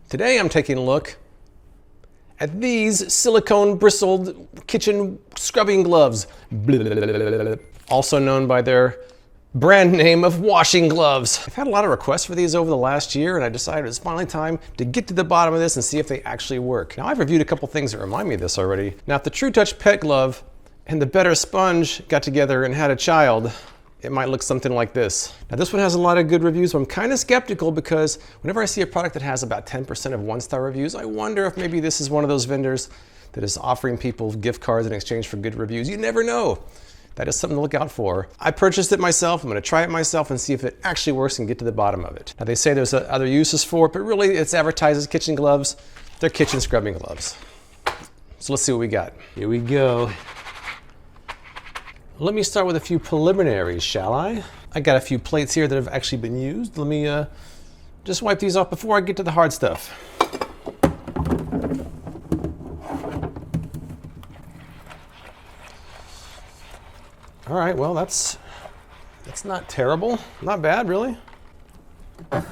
Today I'm taking a look at these silicone bristled kitchen scrubbing gloves, also known by their brand name of washing gloves. I've had a lot of requests for these over the last year, and I decided it's finally time to get to the bottom of this and see if they actually work. Now, I've reviewed a couple things that remind me of this already. Now, if the True Touch pet glove and the Better sponge got together and had a child, it might look something like this. Now, this one has a lot of good reviews, but I'm kind of skeptical because whenever I see a product that has about 10% of one-star reviews, I wonder if maybe this is one of those vendors that is offering people gift cards in exchange for good reviews. You never know. That is something to look out for. I purchased it myself. I'm going to try it myself and see if it actually works and get to the bottom of it. Now, they say there's other uses for it, but really it's advertised as kitchen gloves. They're kitchen scrubbing gloves. So let's see what we got. Here we go. Let me start with a few preliminaries, shall I? I got a few plates here that have actually been used. Let me just wipe these off before I get to the hard stuff. All right, well, that's not terrible. Not bad, really. Of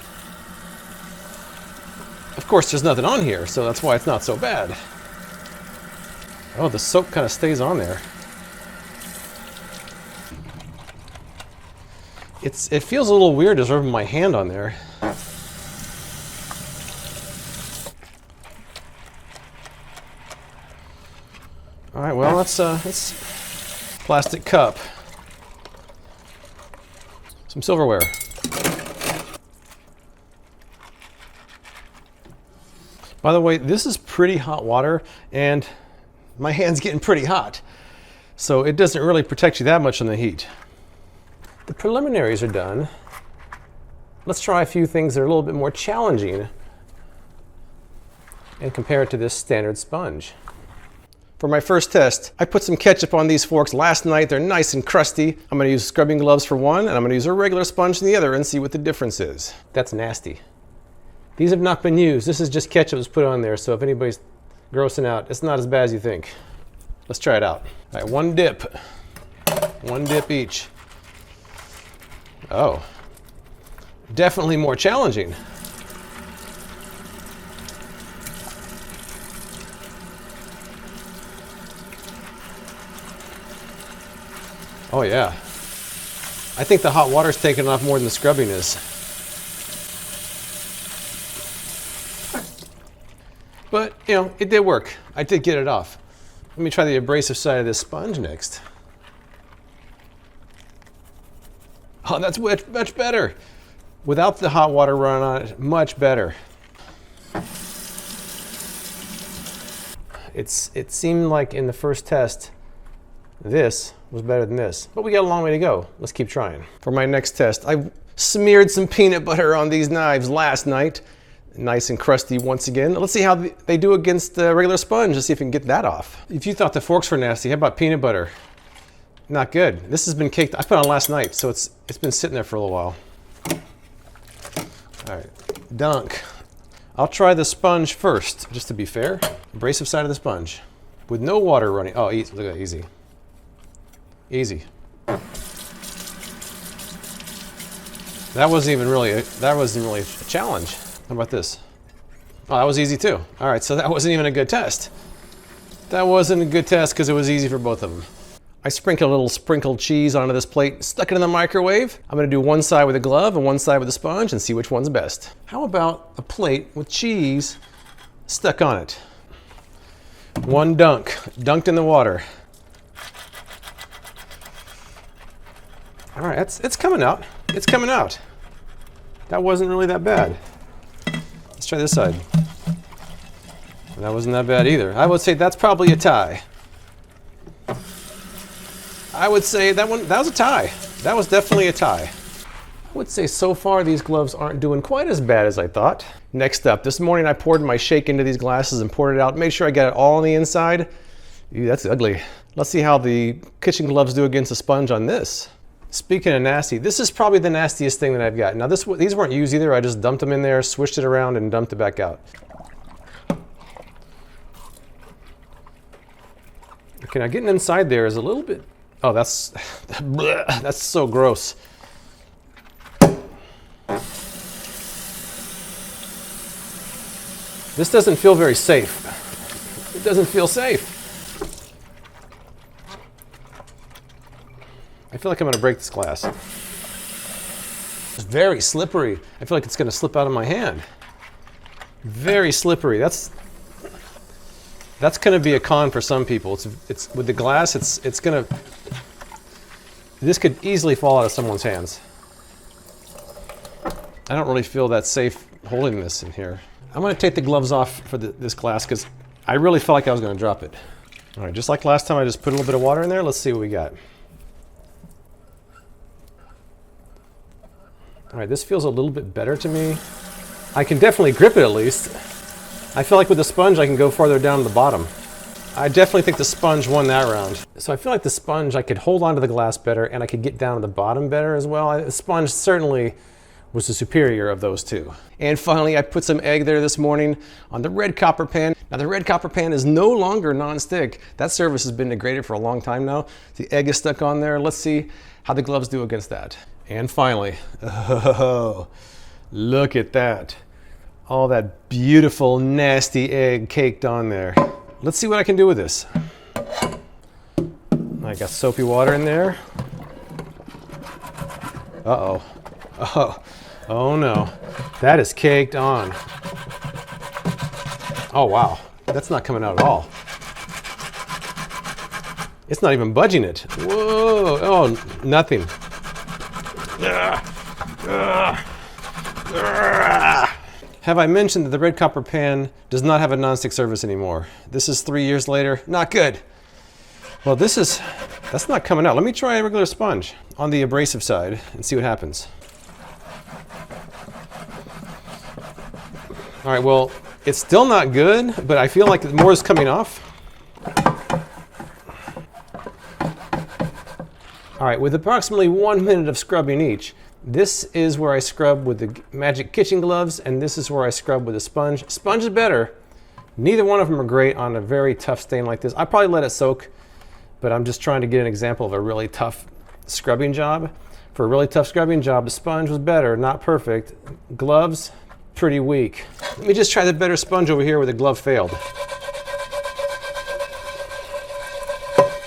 course, there's nothing on here, so that's why it's not so bad. Oh, the soap kind of stays on there. It feels a little weird just rubbing my hand on there. All right, well, that's plastic cup. Some silverware. By the way, this is pretty hot water, and my hand's getting pretty hot. So it doesn't really protect you that much from the heat. The preliminaries are done. Let's try a few things that are a little bit more challenging and compare it to this standard sponge. For my first test, I put some ketchup on these forks last night. They're nice and crusty. I'm going to use scrubbing gloves for one, and I'm going to use a regular sponge for the other and see what the difference is. That's nasty. These have not been used. This is just ketchup that's put on there, so if anybody's grossing out, it's not as bad as you think. Let's try it out. All right, one dip. One dip each. Oh, definitely more challenging. Oh yeah. I think the hot water's taking off more than the scrubbing is. But, you know, it did work. I did get it off. Let me try the abrasive side of this sponge next. Oh, that's much better. Without the hot water running on it, much better. It seemed like in the first test, this was better than this, but we got a long way to go. Let's keep trying. For my next test, I smeared some peanut butter on these knives last night. Nice and crusty once again. Let's see how they do against the regular sponge. Let's see if we can get that off. If you thought the forks were nasty, how about peanut butter? Not good. This has been caked. I put it on last night, so it's been sitting there for a little while. All right, dunk. I'll try the sponge first, just to be fair. Abrasive side of the sponge, with no water running. Oh, easy. Look at that, easy. Easy. That wasn't really a challenge. How about this? Oh, that was easy too. All right, so that wasn't even a good test. That wasn't a good test because it was easy for both of them. I sprinkled a little sprinkled cheese onto this plate, stuck it in the microwave. I'm gonna do one side with a glove and one side with a sponge and see which one's best. How about a plate with cheese stuck on it? One dunk, dunked in the water. All right, it's coming out. It's coming out. That wasn't really that bad. Let's try this side. That wasn't that bad either. I would say that's probably a tie. I would say that was a tie. That was definitely a tie. I would say so far these gloves aren't doing quite as bad as I thought. Next up, this morning I poured my shake into these glasses and poured it out. Made sure I got it all on the inside. Ew, that's ugly. Let's see how the kitchen gloves do against a sponge on this. Speaking of nasty, this is probably the nastiest thing that I've got. Now these weren't used either. I just dumped them in there, swished it around, and dumped it back out. Okay, now getting inside there is a little bit. Oh, that's so gross. This doesn't feel very safe. It doesn't feel safe. I feel like I'm going to break this glass. It's very slippery. I feel like it's going to slip out of my hand. Very slippery. That's going to be a con for some people. It's with the glass. It's going to. This could easily fall out of someone's hands. I don't really feel that safe holding this in here. I'm going to take the gloves off for this glass because I really felt like I was going to drop it. All right, just like last time, I just put a little bit of water in there. Let's see what we got. All right, this feels a little bit better to me. I can definitely grip it at least. I feel like with the sponge, I can go farther down to the bottom. I definitely think the sponge won that round. So I feel like the sponge, I could hold onto the glass better and I could get down to the bottom better as well. The sponge certainly was the superior of those two. And finally, I put some egg there this morning on the red copper pan. Now the red copper pan is no longer non-stick. That surface has been degraded for a long time now. The egg is stuck on there. Let's see how the gloves do against that. And finally, oh, look at that. All that beautiful, nasty egg caked on there. Let's see what I can do with this. I got soapy water in there. Uh-oh. Oh no. That is caked on. Oh wow. That's not coming out at all. It's not even budging it. Whoa. Oh, nothing. Have I mentioned that the red copper pan does not have a nonstick surface anymore? This is 3 years later. Not good. Well, that's not coming out. Let me try a regular sponge on the abrasive side and see what happens. All right, well, it's still not good, but I feel like more is coming off. All right, with approximately 1 minute of scrubbing each, this is where I scrub with the Magic Kitchen gloves, and this is where I scrub with a sponge. Sponge is better. Neither one of them are great on a very tough stain like this. I probably let it soak, but I'm just trying to get an example of a really tough scrubbing job. For a really tough scrubbing job, the sponge was better, not perfect. Gloves, pretty weak. Let me just try the better sponge over here where the glove failed.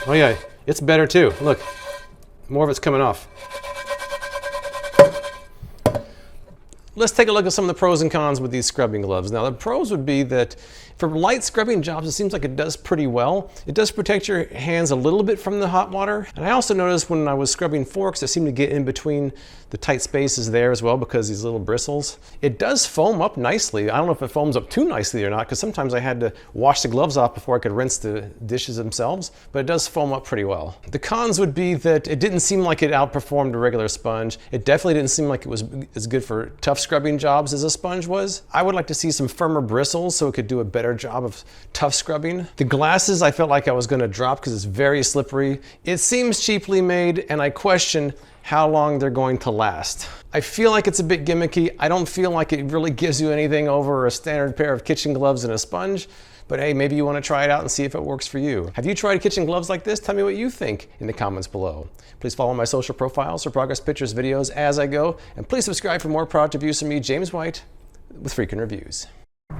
Oh yeah, it's better too. Look, more of it's coming off. Let's take a look at some of the pros and cons with these scrubbing gloves. Now the pros would be that for light scrubbing jobs, it seems like it does pretty well. It does protect your hands a little bit from the hot water. And I also noticed when I was scrubbing forks, it seemed to get in between the tight spaces there as well because these little bristles. It does foam up nicely. I don't know if it foams up too nicely or not because sometimes I had to wash the gloves off before I could rinse the dishes themselves, but it does foam up pretty well. The cons would be that it didn't seem like it outperformed a regular sponge. It definitely didn't seem like it was as good for tough scrubbing jobs as a sponge was. I would like to see some firmer bristles so it could do a better job of tough scrubbing. The glasses I felt like I was going to drop because it's very slippery. It seems cheaply made and I question how long they're going to last. I feel like it's a bit gimmicky. I don't feel like it really gives you anything over a standard pair of kitchen gloves and a sponge. But hey, maybe you want to try it out and see if it works for you. Have you tried kitchen gloves like this? Tell me what you think in the comments below. Please follow my social profiles for progress pictures, videos as I go. And please subscribe for more product reviews from me, James White, with Freakin' Reviews.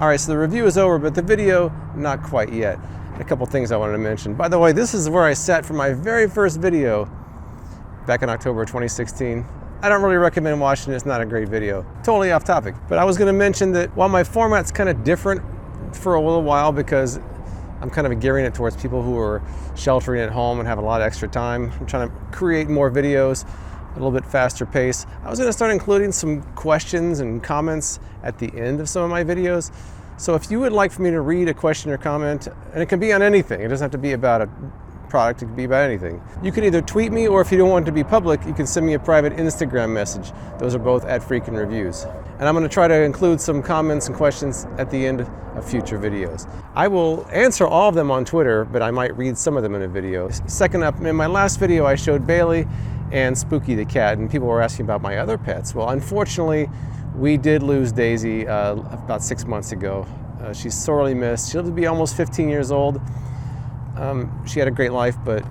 All right, so the review is over, but the video, not quite yet. And a couple things I wanted to mention. By the way, this is where I sat for my very first video back in October 2016. I don't really recommend watching it. It's not a great video. Totally off topic. But I was going to mention that while my format's kind of different for a little while because I'm kind of gearing it towards people who are sheltering at home and have a lot of extra time. I'm trying to create more videos, a little bit faster pace. I was going to start including some questions and comments at the end of some of my videos. So if you would like for me to read a question or comment, and it can be on anything, it doesn't have to be about a product, it can be about anything. You can either tweet me, or if you don't want it to be public, you can send me a private Instagram message. Those are both at Freakin' Reviews. And I'm going to try to include some comments and questions at the end of future videos. I will answer all of them on Twitter, but I might read some of them in a video. Second up, in my last video I showed Bailey and Spooky the cat, and people were asking about my other pets. Well, unfortunately, we did lose Daisy about 6 months ago. She's sorely missed. She'll be almost 15 years old. She had a great life, but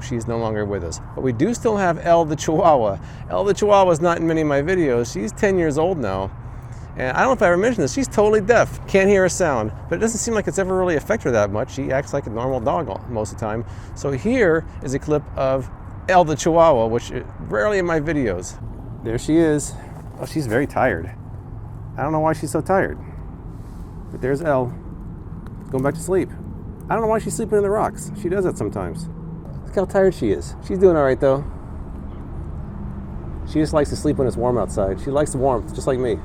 she's no longer with us. But we do still have Elle the Chihuahua. Elle the Chihuahua is not in many of my videos. She's 10 years old now, And I don't know if I ever mentioned this, she's totally deaf, can't hear a sound, but it doesn't seem like it's ever really affected her that much. She acts like a normal dog most of the time. So here is a clip of Elle the Chihuahua, which is rarely in my videos. There she is. Oh, she's very tired. I don't know why she's so tired. But there's Elle, going back to sleep. I don't know why she's sleeping in the rocks. She does that sometimes. Look how tired she is. She's doing all right though. She just likes to sleep when it's warm outside. She likes the warmth, just like me.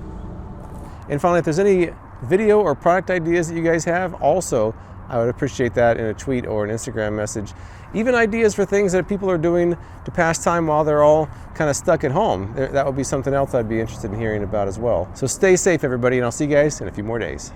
And finally, if there's any video or product ideas that you guys have, also, I would appreciate that in a tweet or an Instagram message. Even ideas for things that people are doing to pass time while they're all kind of stuck at home. That would be something else I'd be interested in hearing about as well. So stay safe, everybody, and I'll see you guys in a few more days.